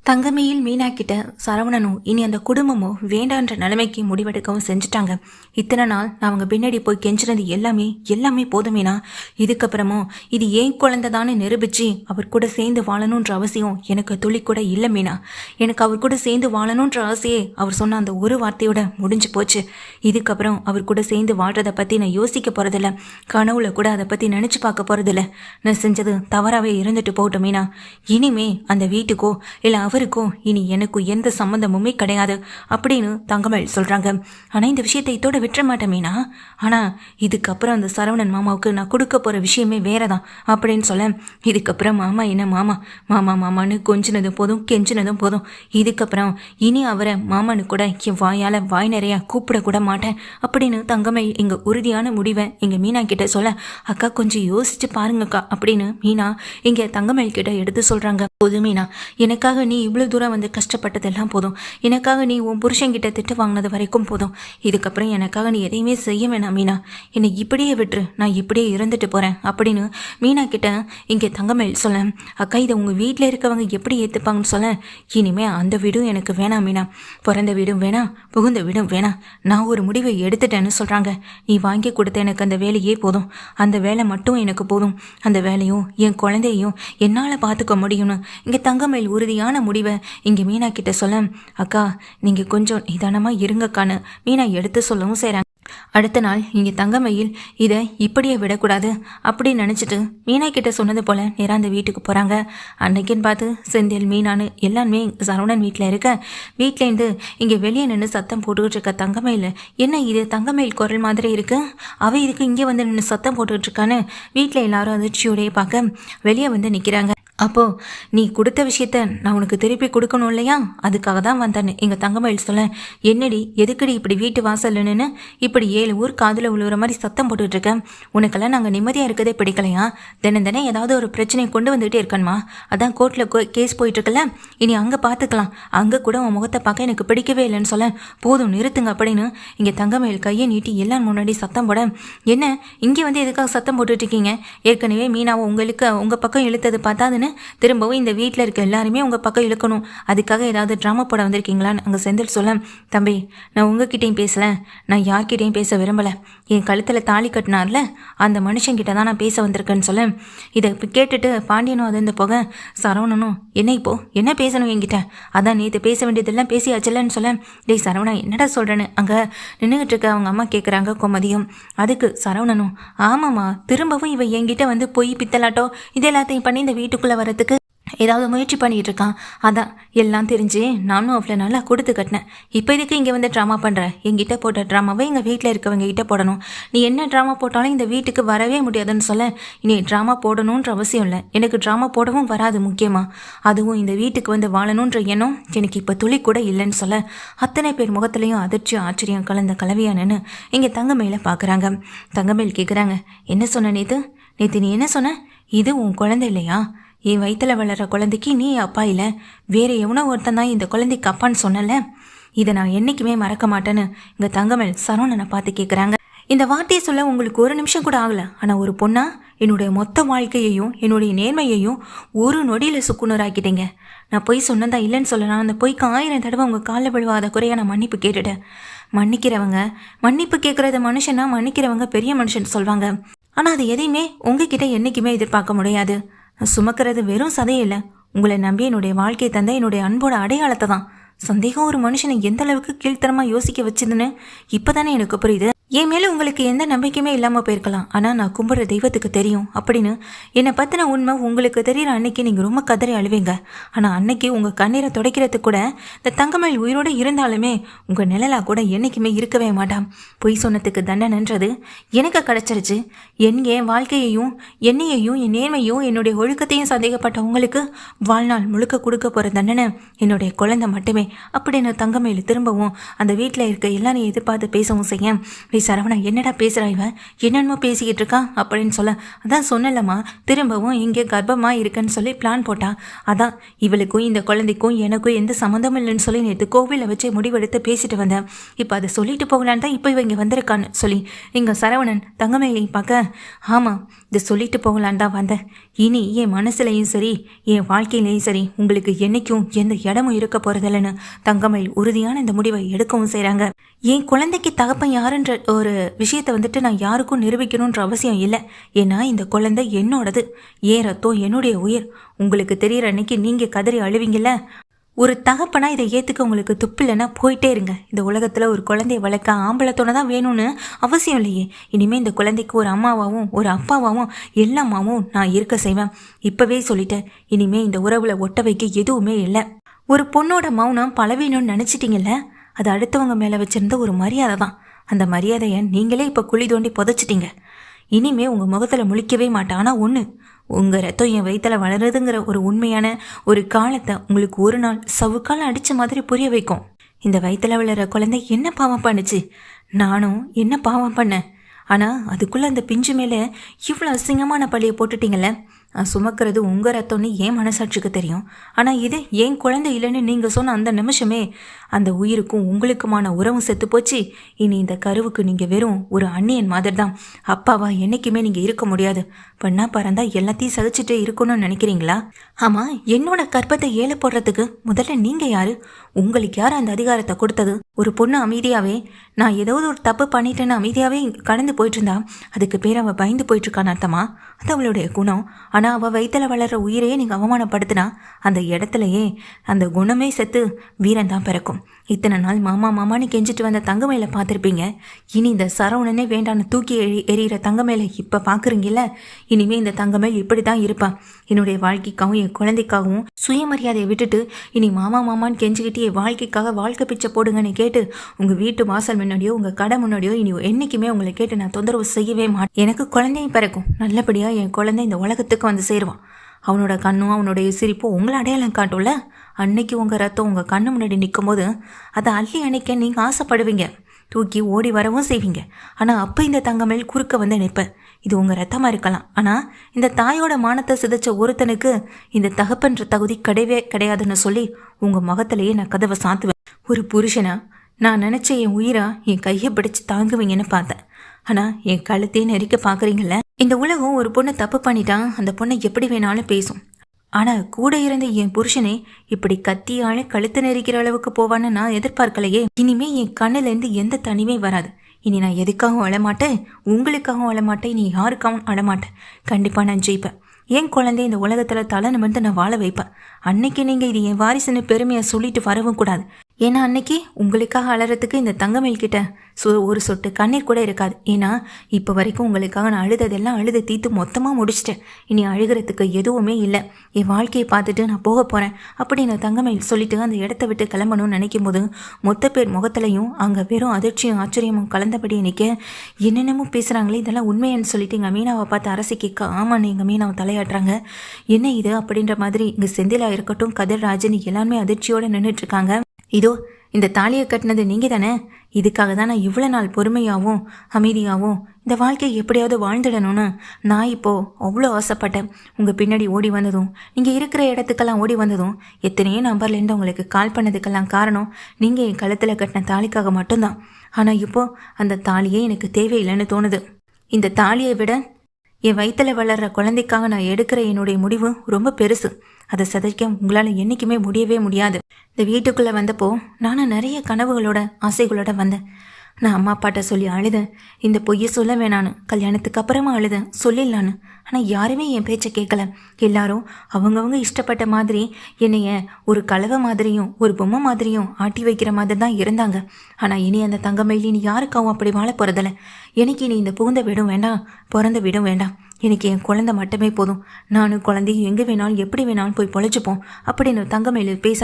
தங்கமையில் மீனா கிட்ட சரவணனும் இனி அந்த குடும்பமும் வேண்டான்ற நிலைமைக்கு முடிவெடுக்கவும் செஞ்சுட்டாங்க. இத்தனை நாள் நான் அவங்க பின்னாடி போய் கெஞ்சினது எல்லாமே போதுமேனா, இதுக்கப்புறமும் இது ஏன் குழந்தைதான்னு நிரூபிச்சு அவர் கூட சேர்ந்து வாழணுன்ற அவசியம் எனக்கு துளி கூட இல்லை மீனா. எனக்கு அவர் கூட சேர்ந்து வாழணுன்ற ஆசையே அவர் சொன்ன அந்த ஒரு வார்த்தையோட முடிஞ்சு போச்சு. இதுக்கப்புறம் அவர் கூட சேர்ந்து வாழ்றதை பற்றி நான் யோசிக்க போகிறதில்ல, கனவுல கூட அதை பற்றி நினச்சி பார்க்க போகிறதில்ல. நான் செஞ்சது தவறாகவே இருந்துட்டு போகட்டும் மீனா. இனிமே அந்த வீட்டுக்கோ இல்லை அவருக்கும் இனி எனக்கும் எந்த சம்மந்தமுமே கிடையாது அப்படின்னு தங்கமேல் சொல்றாங்க. ஆனா இந்த விஷயத்தை இதோட விட்டுற மாட்டேமேனா. ஆனா இதுக்கப்புறம் அந்த சரவணன் மாமாவுக்கு நான் கொடுக்க போற விஷயமே வேறதான் அப்படின்னு சொல்ல, இதுக்கப்புறம் மாமா என்ன மாமா மாமா மாமான்னு கொஞ்சினதும் போதும் கெஞ்சினதும் போதும். இதுக்கப்புறம் இனி அவரை மாமான்னு கூட என் வாயால வாய் நிறைய கூப்பிடக்கூட மாட்டேன் அப்படின்னு தங்கமேல் இங்க உறுதியான முடிவை இங்க மீனா கிட்ட சொல்ல, அக்கா கொஞ்சம் யோசிச்சு பாருங்கக்கா அப்படின்னு மீனா இங்க தங்கமேல் கிட்ட எடுத்து சொல்றாங்க. போது மீனா, எனக்காக நீ இவ்வளவு தூரம் வந்து கஷ்டப்பட்டதெல்லாம் போதும். எனக்காக நீ உன் புருஷன்கிட்ட திட்டு வாங்கினது வரைக்கும் போதும். இதுக்கப்புறம் எனக்காக நீ எதையுமே செய்ய வேணாம் மீனா. என்னை இப்படியே விட்டுரு, நான் இப்படியே இருந்துட்டு போறேன் அப்படின்னு மீனா கிட்ட இங்கே தங்கமேல் சொல்ல, அக்கா இதை உங்க வீட்டில் இருக்கவங்க எப்படி ஏற்றுப்பாங்கன்னு சொல்ல, இனிமே அந்த வீடும் எனக்கு வேணாம் மீனா. பிறந்த வீடும் வேணாம், புகுந்த வீடும் வேணாம். நான் ஒரு முடிவை எடுத்துட்டேன்னு சொல்றாங்க. நீ வாங்கி கொடுத்த எனக்கு அந்த வேலையே போதும், அந்த வேலை மட்டும் எனக்கு போதும். அந்த வேலையும் என் குழந்தையும் என்னால் பார்த்துக்க முடியும்னு இங்கே தங்கமேல் உறுதியான முடிவை இங்கே மீனா கிட்ட சொல்ல, அக்கா நீங்கள் கொஞ்சம் நிதானமாக இருங்கக்கான்னு மீனா எடுத்து சொல்லவும் செய்கிறாங்க. அடுத்த நாள் இங்கே தங்கமயில் இதை இப்படியே விடக்கூடாது அப்படின்னு நினச்சிட்டு மீனா கிட்ட சொன்னது போல நேராக அந்த வீட்டுக்கு போகிறாங்க. அன்னைக்குன்னு பார்த்து செந்தில் மீனானு எல்லாருமே சரவணன் வீட்டில் இருக்க, வீட்டிலேருந்து இங்கே வெளியே நின்று சத்தம் போட்டுக்கிட்டு இருக்க தங்கமயில், என்ன இது தங்கமயில் குரல் மாதிரி இருக்கு, அவ இதுக்கு இங்கே வந்து நின்று சத்தம் போட்டுக்கிட்டு இருக்கான்னு வீட்டில் எல்லாரும் அதிர்ச்சியோடையே பார்க்க வெளியே வந்து நிற்கிறாங்க. அப்போ நீ கொடுத்த விஷயத்த நான் உனக்கு திருப்பி கொடுக்கணும் இல்லையா, அதுக்காக தான் வந்தேன்னு எங்கள் தங்கமயில் சொல்ல, என்னடி எதுக்கடி இப்படி வீட்டு வாசல்னு இப்படி 7 ஊர் காதில் உழுவுற மாதிரி சத்தம் போட்டுட்டு இருக்கேன். உனக்கெல்லாம் நாங்கள் நிம்மதியாக இருக்கதே பிடிக்கலையா? தினம் ஏதாவது ஒரு பிரச்சனையை கொண்டு வந்துகிட்டே இருக்கணுமா? அதான் கோர்ட்டில் கேஸ் போயிட்டுருக்கல, இனி அங்கே பார்த்துக்கலாம். அங்கே கூட உன் முகத்தை பார்க்க எனக்கு பிடிக்கவே இல்லைன்னு சொல்ல, போதும் நிறுத்துங்க அப்படின்னு இங்கே தங்கமயில் கையை நீட்டி எல்லாம் முன்னாடி சத்தம் போட, என்ன இங்கே வந்து எதுக்காக சத்தம் போட்டுட்டு இருக்கீங்க? ஏற்கனவே மீனாவை உங்கள் பக்கம் இழுத்தது பார்த்தாதுன்னு திரும்பவும் இந்த வீட்டில் இருக்க எல்லாருமே உங்கள் பக்கம் இழுக்கணும், அதுக்காக ஏதாவது ட்ராமா போட வந்திருக்கீங்களான்னு அங்கே செந்தில் சொல்ல, தம்பி நான் உங்ககிட்டையும் பேசலை, நான் யார்கிட்டையும் பேச விரும்பலை. என் கழுத்தில் தாலி கட்டினார்ல அந்த மனுஷங்கிட்ட தான் நான் பேச வந்திருக்கேன்னு சொல்ல, இதை கேட்டுட்டு பாண்டியனும் அது இந்த போக சரவணனும், என்ன இப்போ என்ன பேசணும் என்கிட்ட, அதான் நேற்று பேச வேண்டியதெல்லாம் பேசியாச்சலன்னு சொல்ல, டேய் சரவணா என்னடா சொல்கிறேன்னு அங்கே நின்றுகிட்டு இருக்க அவங்க அம்மா கேட்குறாங்க கோமதியும். அதுக்கு சரவணனும், ஆமாம்மா திரும்பவும் இவன் என்கிட்ட வந்து போய் பித்தலாட்டோ இது எல்லாத்தையும் பண்ணி இந்த வீட்டுக்குள்ளே வரத்துக்கு ஏதாவது முயற்சி பண்ணிட்டு இருக்கான். அதான் எல்லாம் தெரிஞ்சு நானும் அவ்வளோ நல்லா கொடுத்து கட்டினேன். இப்போ இதுக்கு இங்கே வந்து ட்ராமா பண்ணுற? என்கிட்ட போட்ட ட்ராமாவை எங்கள் வீட்டில் இருக்கவங்க கிட்ட போடணும். நீ என்ன ட்ராமா போட்டாலும் இந்த வீட்டுக்கு வரவே முடியாதுன்னு சொல்ல, இனி ட்ராமா போடணுன்ற அவசியம் இல்லை, எனக்கு ட்ராமா போடவும் வராது. முக்கியமாக அதுவும் இந்த வீட்டுக்கு வந்து வாழணுன்ற எண்ணம் எனக்கு இப்போ துளி கூட இல்லைன்னு சொல்ல, அத்தனை பேர் முகத்துலையும் அதிர்ச்சி ஆச்சரியம் கலந்த கலவையானு இங்கே தங்கமேல பார்க்குறாங்க. தங்கமேல் கேட்குறாங்க, என்ன சொன்ன நேற்று நீ என்ன சொன்ன? இது உன் குழந்தை இல்லையா? என் வயிற்றில் வளர்கிற குழந்தைக்கு நீ அப்பா இல்லை, வேறு எவனோ ஒருத்தன் தான் இந்த குழந்தைக்கு அப்பான்னு சொன்னல, இதை நான் என்றைக்குமே மறக்க மாட்டேன்னு இங்கே தங்கமேல் சரவணனை பார்த்து கேட்குறாங்க. இந்த வார்த்தையை சொல்ல உங்களுக்கு ஒரு நிமிஷம் கூட ஆகலை, ஆனால் ஒரு பொண்ணா என்னுடைய மொத்த வாழ்க்கையையும் என்னுடைய நேர்மையையும் ஒரு நொடியில் சுக்குநூறாக்கிட்டீங்க. நான் பொய் சொன்னதா இல்லைன்னு சொல்லலாம், அந்த பொய்க்கு 1000 தடவை உங்கள் காலில் விழுவாத குறைய நான் மன்னிப்பு கேட்டுட்டேன். மன்னிப்பு கேட்குறத மனுஷனா, மன்னிக்கிறவங்க பெரிய மனுஷன் சொல்வாங்க. ஆனால் அது எதையுமே உங்ககிட்ட என்றைக்குமே எதிர்பார்க்க முடியாது. நான் சுமக்கிறது வெறும் சதையில்லை, உங்களை நம்பி என்னுடைய வாழ்க்கையை தந்த என்னுடைய அன்போட அடையாளத்தை தான். சந்தேகம் ஒரு மனுஷனை எந்த அளவுக்கு கீழ்த்தரமாக யோசிக்க வச்சுதுன்னு இப்போதானே எனக்கு புரியுது. என் மேலே உங்களுக்கு எந்த நம்பிக்கையுமே இல்லாமல் போயிருக்கலாம், ஆனால் நான் கும்பிட்ற தெய்வத்துக்கு தெரியும் அப்படின்னு என்னை பற்றின உண்மை உங்களுக்கு தெரிகிற அன்னைக்கு நீங்கள் ரொம்ப கதறி அழுவீங்க. ஆனால் அன்னைக்கு உங்கள் கண்ணீரை துடைக்கிறதுக்கு கூட இந்த தங்கமயில் உயிரோடு இருந்தாலுமே உங்கள் நிழலாக கூட என்றைக்குமே இருக்கவே மாட்டான். பொய் சொன்னதுக்கு தண்டனைன்றது எனக்கு கிடச்சிருச்சு. என் வாழ்க்கையையும் என்னையையும் என் நேர்மையும் என்னுடைய ஒழுக்கத்தையும் சந்தேகப்பட்ட உங்களுக்கு வாழ்நாள் முழுக்க கொடுக்க போகிற தண்டனை என்னுடைய குழந்தை மட்டுமே அப்படின்னு தங்கமயில் திரும்பவும் அந்த வீட்டில் இருக்க எல்லாரையும் எதிர்பார்த்து பேசவும் செய்ய, சரவணா என்னடா பேசுறா இவன், என்னென்னமோ பேசிக்கிட்டு இருக்கா அப்படின்னு சொல்ல, அதான் சொன்னலம்மா திரும்பவும் இங்கே கர்ப்பமா இருக்குன்னு சொல்லி பிளான் போட்டா. அதான் இவளுக்கும் இந்த குழந்தைக்கும் எனக்கும் எந்த சம்மந்தமும் இல்லைன்னு சொல்லி நேற்று கோவிலில் வச்சு முடிவெடுத்து பேசிட்டு வந்தேன். இப்போ அதை சொல்லிட்டு போகலான்னு தான் இப்போ இவ இங்கே வந்திருக்கான்னு சொல்லி இங்கே சரவணன் தங்கமயிலை பார்க்க, ஆமாம் இதை சொல்லிட்டு போகலான்னு தான் வந்தேன். இனி என் மனசுலையும் சரி என் வாழ்க்கையிலையும் சரி உங்களுக்கு என்னைக்கும் எந்த இடமும் இருக்க போறதில்லைன்னு தங்கமயில் உறுதியான இந்த முடிவை எடுக்கவும் செய்கிறாங்க. என் குழந்தைக்கு தகப்பன் யாருன்ற ஒரு விஷயத்தை வந்துட்டு நான் யாருக்கும் நிரூபிக்கணுன்ற அவசியம் இல்லை. ஏன்னா இந்த குழந்தை என்னோடது, ஏன் ரத்தம் என்னுடைய உயிர். உங்களுக்கு தெரிகிற அன்னைக்கு நீங்கள் கதறி அழுவீங்கல்ல, ஒரு தகப்பனா இதை ஏற்றுக்க உங்களுக்கு துப்பு இல்லைன்னா போயிட்டே இருங்க. இந்த உலகத்தில் ஒரு குழந்தைய வளர்க்க ஆம்பளத்தோட தான் வேணும்னு அவசியம் இல்லையே. இனிமேல் இந்த குழந்தைக்கு ஒரு அம்மாவாகவும் ஒரு அப்பாவாகவும் எல்லாமாவும் நான் இருக்க செய்வேன். இப்போவே சொல்லிட்டேன், இனிமேல் இந்த உறவில் ஒட்ட வைக்க எதுவுமே இல்லை. ஒரு பொண்ணோட மௌனம் பலவீனம்னு நினச்சிட்டிங்கல்ல, அது அடுத்தவங்க மேலே வச்சுருந்த ஒரு மரியாதை தான். அந்த மரியாதையை நீங்களே இப்போ குழி தோண்டி புதைச்சிட்டிங்க. இனிமே உங்கள் முகத்தில் முழிக்கவே மாட்டேன். ஆனால் ஒன்று, உங்கள் ரத்தம் என் வயிற்றில் வளருதுங்கிற ஒரு உண்மையான ஒரு காலத்தை உங்களுக்கு ஒரு நாள் சவுக்காலம் அடித்த மாதிரி புரிய வைக்கும். இந்த வயிற்றில் வளர குழந்தை என்ன பாவம் பண்ணுச்சு, நானும் என்ன பாவம் பண்ணேன். ஆனால் அதுக்குள்ளே அந்த பிஞ்சு மேலே இவ்வளோ அசிங்கமான பழியை போட்டுட்டீங்களே. சுமக்கிறது உங்கள் ரத்தம்னு ஏன் மனசாட்சிக்கு தெரியும். ஆனால் இது ஏன் குழந்தை இல்லைன்னு நீங்கள் சொன்ன அந்த நிமிஷமே அந்த உயிருக்கும் உங்களுக்குமான உறவு செத்து போச்சு. இனி இந்த கருவுக்கு நீங்கள் வெறும் ஒரு அந்நியன் மாதிரி தான். அப்பாவா என்றைக்குமே நீங்கள் இருக்க முடியாது. பண்ணா பறந்தா எல்லாத்தையும் சகிச்சுட்டு இருக்கணும்னு நினைக்கிறீங்களா? ஆமாம், என்னோட கற்பத்தை ஏழை போடுறதுக்கு முதல்ல நீங்கள் யார்? உங்களுக்கு யார் அந்த அதிகாரத்தை கொடுத்தது? ஒரு பொண்ணு அமைதியாகவே நான் ஏதாவது ஒரு தப்பு பண்ணிட்டேன்னு அமைதியாகவே கடந்து போயிட்டு இருந்தா அதுக்கு பேர் அவள் பயந்து போயிட்டுருக்கான்னு அர்த்தமா? அது அவளுடைய குணம். ஆனால் அவள் வயிற்றில் வளர்கிற உயிரையே நீங்கள் அவமானப்படுத்தினா அந்த இடத்துலையே அந்த குணமே செத்து வீரன் தான் பிறக்கும். இத்தனை நாள் மாமா மாமான்னு கெஞ்சிட்டு வந்த தங்கமயில பார்த்துருப்பீங்க. இனி இந்த சரவணனே வேண்டான்னு தூக்கி எறிகிற தங்கமயில இப்போ பார்க்குறீங்கல்ல, இனிமேல் இந்த தங்கமயில் இப்படி தான் இருப்பான். என்னுடைய வாழ்க்கைக்காகவும் என் குழந்தைக்காகவும் சுயமரியாதையை விட்டுட்டு இனி மாமா மாமான்னு கெஞ்சிக்கிட்டு என் வாழ்க்கைக்காக வாழ்க்கை பிச்சை போடுங்கன்னு கேட்டு உங்கள் வீட்டு வாசல் முன்னாடியோ உங்கள் கடை முன்னாடியோ இனி என்றைக்குமே உங்களை கேட்டு நான் தொந்தரவு செய்யவே மாட்டேன். எனக்கு குழந்தையும் பிறக்கும். நல்லபடியாக என் குழந்தை இந்த உலகத்துக்கு வந்து சேருவான். அவனோட கண்ணும் அவனுடைய சிரிப்பும் உங்களை அடையாளம் காட்டும்ல. அன்னைக்கு உங்கள் ரத்தம் உங்கள் கண்ணு முன்னாடி நிற்கும் போது அதை அள்ளி அணைக்க நீங்கள் ஆசைப்படுவீங்க, தூக்கி ஓடி வரவும் செய்வீங்க. ஆனால் அப்போ இந்த தங்கமயில் குறுக்க வந்து நிற்பேன். இது உங்கள் ரத்தமாக இருக்கலாம், ஆனால் இந்த தாயோட மானத்தை சிதைச்ச ஒருத்தனுக்கு இந்த தகப்பன்ற தகுதி கிடையவே கிடையாதுன்னு சொல்லி உங்கள் முகத்திலேயே நான் கதவை சாத்துவேன். ஒரு புருஷனா நான் நினச்ச என் உயிரா என் கையை பிடிச்சி தாங்குவீங்கன்னு பார்த்தேன். ஆனால் என் கழுத்தையே நெரிக்க பார்க்குறீங்களே. இந்த உலகம் ஒரு பொண்ணு தப்பு பண்ணிட்டான், அந்த பொண்ணை எப்படி வேணாலும் பேசும். ஆனால் கூட இருந்த என் புருஷனே இப்படி கத்தியால கழுத்து நெரிக்கிற அளவுக்கு போவான்னு நான் எதிர்பார்க்கலையே. இனிமே என் கண்ணிலேருந்து எந்த தனிமே வராது. இனி நான் எதுக்காகவும் அழமாட்டேன், உங்களுக்காகவும் அழமாட்டேன், நீ யாருக்காகவும் அழமாட்டேன். கண்டிப்பாக நான் ஜெயிப்பேன். என் குழந்தை இந்த உலகத்தில் தலை நிமிர்ந்து நான் வாழ வைப்பேன். அன்னைக்கு நீங்கள் இது என் வாரிசுன்னு பெருமையை சொல்லிட்டு வரவும் கூடாது. ஏன்னா அன்னைக்கு உங்களுக்காக அழறதுக்கு இந்த தங்கமயில் கிட்ட ஒரு சொட்டு கண்ணீர் கூட இருக்காது. ஏன்னா இப்போ வரைக்கும் உங்களுக்காக நான் அழுததெல்லாம் அழுது தீர்த்து மொத்தமாக முடிச்சிட்டேன். இனி அழுகிறதுக்கு எதுவுமே இல்லை. என் வாழ்க்கையை பார்த்துட்டு நான் போக போகிறேன் அப்படின்னு தங்கமயில் சொல்லிட்டு அந்த இடத்த விட்டு கிளம்பணும்னு நினைக்கும் போது மொத்த பேர் முகத்துலையும் அங்கே வெறும் அதிர்ச்சியும் ஆச்சரியமும் கலந்தபடி நிற்க என்னென்னமோ பேசுகிறாங்களே, இதெல்லாம் உண்மையான்னு சொல்லிட்டு எங்கள் மீனாவை பார்த்து அரசி கேட்க ஆமான்னு எங்கள் மீனாவை தலையாட்டுறாங்க. என்ன இது அப்படின்ற மாதிரி இங்கே செந்திலா இருக்கட்டும் கதிர்ராஜன் எல்லாருமே அதிர்ச்சியோடு நின்றுட்டுருக்காங்க. இதோ இந்த தாலியை கட்டினது நீங்கள் தானே, இதுக்காக தான் நான் இவ்வளோ நாள் பொறுமையாகவும் அமைதியாகவும் இந்த வாழ்க்கையை எப்படியாவது வாழ்ந்துடணும்னு நான் இப்போது அவ்வளோ ஆசைப்பட்டேன். உங்கள் பின்னாடி ஓடி வந்ததும் நீங்கள் இருக்கிற இடத்துக்கெல்லாம் ஓடி வந்ததும் எத்தனையோ நம்பர்லேருந்து உங்களுக்கு கால் பண்ணதுக்கெல்லாம் காரணம் நீங்கள் என் கழுத்தில் கட்டின தாலிக்காக மட்டும்தான். ஆனால் இப்போது அந்த தாலியே எனக்கு தேவையில்லைன்னு தோணுது. இந்த தாலியை விட என் வயிற்றில் வளர்கிற குழந்தைக்காக நான் எடுக்கிற என்னுடைய முடிவு ரொம்ப பெருசு. அதை சிதைக்க உங்களால் என்றைக்குமே முடியவே முடியாது. இந்த வீட்டுக்குள்ளே வந்தப்போ நானும் நிறைய கனவுகளோட ஆசைகளோட வந்தேன். நான் அம்மா அப்பாட்ட சொல்லி அழுதேன், இந்த பொய்யை சொல்ல வேணான்னு. கல்யாணத்துக்கு அப்புறமா அழுதேன், சொல்லிடலான்னு. ஆனால் யாருமே என் பேச்சை கேட்கல. எல்லாரும் அவங்கவுங்க இஷ்டப்பட்ட மாதிரி என்னைய ஒரு கலவை மாதிரியும் ஒரு பொம்மை மாதிரியும் ஆட்டி வைக்கிற மாதிரி தான் இருந்தாங்க. ஆனால் இனி அந்த தங்கமயில் இனி யாருக்காகவும் அப்படி வாழ போகிறதில்ல. எனக்கு இனி இந்த புகுந்த வீடும் வேண்டாம், பிறந்த வீடும் வேண்டாம். எனக்கு என் குழந்தை மட்டுமே போதும். நானும் குழந்தையும் எங்கே வேணாலும் எப்படி வேணாலும் போய் பொழைச்சிப்போம் அப்படின்னு தங்கமயில் பேச,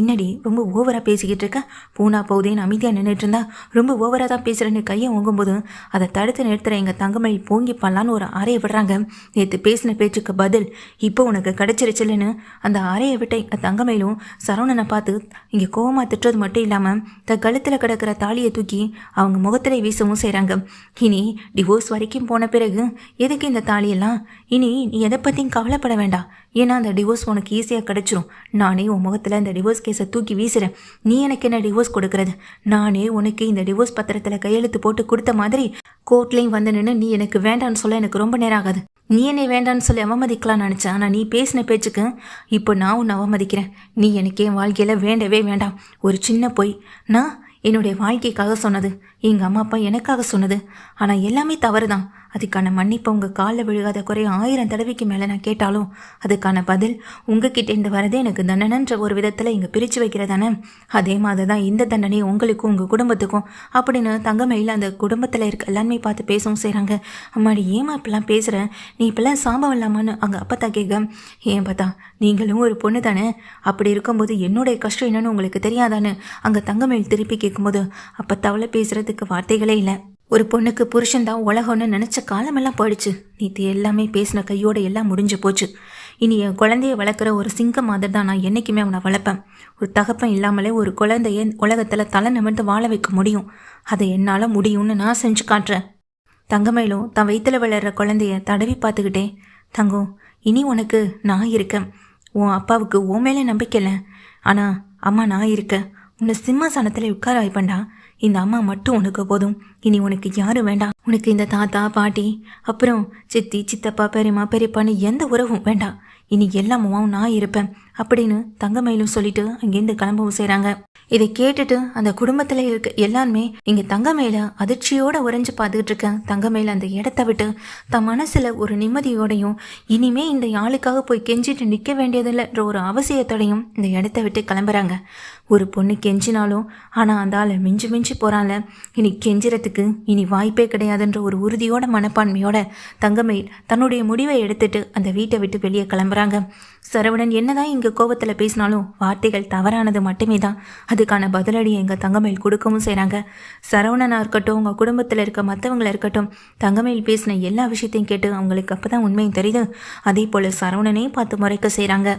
என்னடி ரொம்ப ஓவராக பேசிக்கிட்டு இருக்க, பூனா போகுதேன்னு அமைதியாக நின்றுட்டு இருந்தா ரொம்ப ஓவராக தான் பேசுகிறேன்னு கையை வாங்கும்போது அதை தடுத்து நிறுத்துகிற எங்கள் தங்கமயில் போங்கி பல்லான்னு ஒரு அறையை விடுறாங்க. நேற்று பேசின பேச்சுக்கு பதில் இப்போ உனக்கு கிடைச்சிருச்சுன்னு அந்த அறையை விட்ட எங்கள் தங்கமயிலும் சரவணனை பார்த்து இங்கே கோவமாக திட்டுறது மட்டும் இல்லாமல் தன் கழுத்தில் கிடக்கிற தாலியை தூக்கி அவங்க முகத்தில் வீசவும் செய்கிறாங்க. இனி டிவோர்ஸ் வரைக்கும் போன பிறகு எதுக்கு இந்த தாலியெல்லாம்? இனி நீ எதை பற்றியும் கவலைப்பட வேண்டாம். ஏன்னா அந்த டிவோர்ஸ் உனக்கு ஈஸியாக கிடச்சிரும். நானே உன் முகத்தில் இந்த டிவோர்ஸ் கேஸை தூக்கி வீசுகிறேன். நீ எனக்கு என்ன டிவோர்ஸ் கொடுக்கறது? நானே உனக்கு இந்த டிவோர்ஸ் பத்திரத்தில் கையெழுத்து போட்டு கொடுத்த மாதிரி கோர்ட்லேயும் வந்து நின்று நீ எனக்கு வேண்டான்னு சொல்ல எனக்கு ரொம்ப நேரம் ஆகாது. நீ என்னை வேண்டான்னு சொல்லி அவமதிக்கலாம்னு நினச்சா, ஆனால் நீ பேசின பேச்சுக்கு இப்போ நான் உன்னை அவமதிக்கிறேன். நீ எனக்கு என் வாழ்க்கையில் வேண்டவே வேண்டாம். ஒரு சின்ன பொய். நான் என்னுடைய வாழ்க்கைக்காக சொன்னது, எங்கள் அம்மா அப்பா எனக்காக சொன்னது. ஆனால் எல்லாமே தவறு தான். அதுக்கான மன்னிப்பை உங்கள் காலில் விழுகாத குறைய 1000 தடவைக்கு மேலே நான் கேட்டாலும் அதுக்கான பதில் உங்ககிட்ட இருந்து வரதே எனக்கு தண்டனைன்ற ஒரு விதத்தில் இங்கே பிரித்து வைக்கிறதானே. அதே மாதிரி தான் இந்த தண்டனை உங்களுக்கும் உங்கள் குடும்பத்துக்கும் அப்படின்னு தங்கமயில் அந்த குடும்பத்தில் இருக்க எல்லாருமே பார்த்து பேசவும் செய்கிறாங்க. அம்மாடி ஏமா இப்பெல்லாம் பேசுகிற, நீ இப்பெல்லாம் சாம்பம் இல்லாமான்னு அங்கே அப்பத்தா கேட்க, ஏன் பார்த்தா நீங்களும் ஒரு பொண்ணு தானே, அப்படி இருக்கும்போது என்னுடைய கஷ்டம் என்னன்னு உங்களுக்கு தெரியாதான்னு அங்கே தங்கமயில் திருப்பி கேட்கும்போது அப்பத்தாவில் பேசுகிறதுக்கு வார்த்தைகளே இல்லை. ஒரு பொண்ணுக்கு புருஷன்தான் உலகம்னு நினச்ச காலமெல்லாம் போயிடுச்சு. நீத்து எல்லாமே பேசின கையோட எல்லாம் முடிஞ்சு போச்சு. இனி என் குழந்தைய வளர்க்குற ஒரு சிங்கம் மாதிரி தான் நான் என்றைக்குமே அவனை வளர்ப்பேன். ஒரு தகப்பன் இல்லாமலே ஒரு குழந்தைய உலகத்தில் தலை நிமிர்ந்து வாழ வைக்க முடியும். அதை என்னால் முடியும்னு நான் செஞ்சு காட்டுறேன். தங்கமயிலும் தன் வயிற்றில் வளர்கிற குழந்தைய தடவி பார்த்துக்கிட்டே, தங்கம் இனி உனக்கு நான் இருக்கேன். உன் அப்பாவுக்கு உன் மேலே நம்பிக்கை இல்லை, ஆனால் அம்மா நான் இருக்கேன். உன்னை சிம்மாசனத்தில் உட்கார வைப்பேன்டா. இந்த அம்மா மட்டும் உனக்கு போதும். இனி உனக்கு யாரும் வேண்டாம். உனக்கு இந்த தாத்தா பாட்டி அப்புறம் சித்தி சித்தப்பா பெரியம்மா பெரியப்பான்னு எந்த உறவும் வேண்டாம். இனி எல்லாமும் நான் இருப்பேன் அப்படின்னு தங்கமயிலும் சொல்லிட்டு அங்கேருந்து கிளம்பவும் செய்கிறாங்க. இதை கேட்டுட்டு அந்த குடும்பத்தில் இருக்க எல்லாருமே இங்கே தங்கமயில அதிர்ச்சியோட உறைஞ்சு பார்த்துக்கிட்டு இருக்கேன். தங்கமயில அந்த இடத்த விட்டு தன் மனசில் ஒரு நிம்மதியோடையும் இனிமே இந்த ஆளுக்காக போய் கெஞ்சிட்டு நிற்க வேண்டியதில்லைன்ற ஒரு அவசியத்தோடையும் இந்த இடத்த விட்டு கிளம்புறாங்க. ஒரு பொண்ணு கெஞ்சினாலும் ஆனால் அந்த ஆளை மிஞ்சி மிஞ்சி போகிறான்ல, இனி கெஞ்சிறதுக்கு இனி வாய்ப்பே கிடையாதுன்ற ஒரு உறுதியோட மனப்பான்மையோட தங்கமயில் தன்னுடைய முடிவை எடுத்துட்டு அந்த வீட்டை விட்டு வெளியே கிளம்புறாங்க. சரவணன் என்னதான் இங்கே கோபத்தில் பேசினாலும் வார்த்தைகள் தவறானது மட்டுமே தான். அதுக்கான பதிலடி எங்கள் தங்கமயில் கொடுக்கவும் செய்கிறாங்க. சரவணனாக இருக்கட்டும், உங்கள் குடும்பத்தில் இருக்க மற்றவங்கள இருக்கட்டும், தங்கமயில் பேசின எல்லா விஷயத்தையும் கேட்டு அவங்களுக்கு அப்போ தான் உண்மையும் தெரியுது. அதே போல் சரவணனே பார்த்து முறைக்க செய்கிறாங்க.